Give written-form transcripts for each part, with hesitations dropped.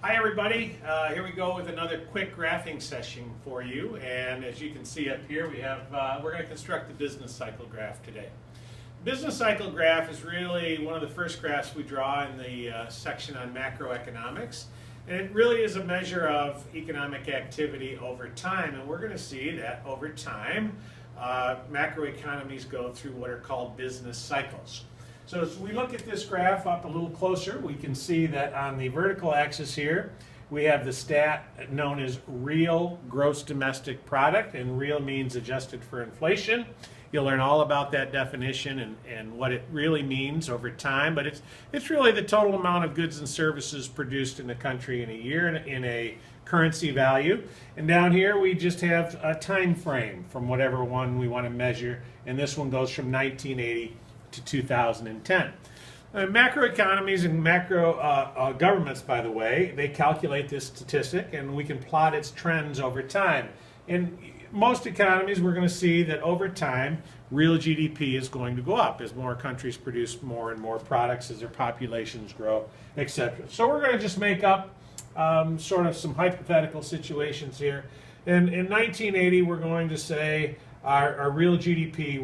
Hi everybody, here we go with another quick graphing session for you, and as you can see up here we're going to construct the business cycle graph today. Business cycle graph is really one of the first graphs we draw in the section on macroeconomics, and it really is a measure of economic activity over time, and we're going to see that over time macroeconomies go through what are called business cycles. So as we look at this graph up a little closer, we can see that on the vertical axis here, we have the stat known as real gross domestic product, and real means adjusted for inflation. You'll learn all about that definition and what it really means over time, but it's really the total amount of goods and services produced in the country in a year in a currency value. And down here we just have a time frame from whatever one we want to measure, and this one goes from 1980 to 2010. Macroeconomies and macro governments, by the way, they calculate this statistic and we can plot its trends over time. In most economies, we're going to see that over time, real GDP is going to go up as more countries produce more and more products, as their populations grow, etc. So we're going to just make up sort of some hypothetical situations here. In 1980, we're going to say our real GDP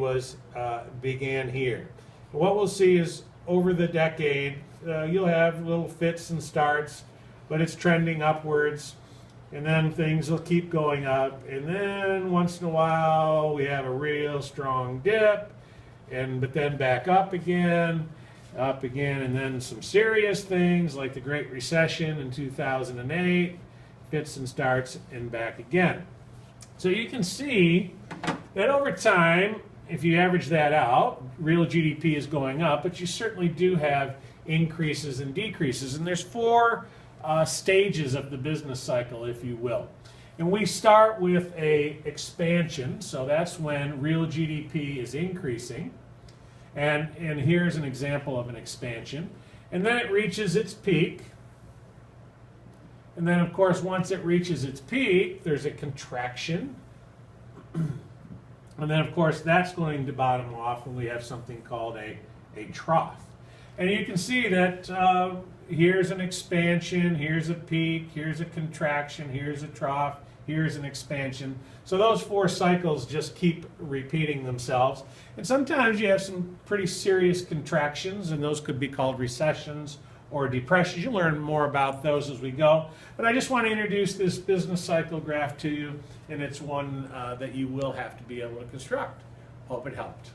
began here. What we'll see is over the decade, you'll have little fits and starts, but it's trending upwards, and then things will keep going up, and then once in a while we have a real strong dip, but then back up again, and then some serious things like the Great Recession in 2008, fits and starts, and back again. So you can see that over time, if you average that out, real GDP is going up, but you certainly do have increases and decreases. And there's four stages of the business cycle, if you will. And we start with an expansion, so that's when real GDP is increasing. And here's an example of an expansion. And then it reaches its peak. And then, of course, once it reaches its peak, there's a contraction. And then, of course, that's going to bottom off when we have something called a trough. And you can see that here's an expansion, here's a peak, here's a contraction, here's a trough, here's an expansion. So those four cycles just keep repeating themselves. And sometimes you have some pretty serious contractions, and those could be called recessions or depressions. You'll learn more about those as we go. But I just want to introduce this business cycle graph to you, and it's one that you will have to be able to construct. Hope it helped.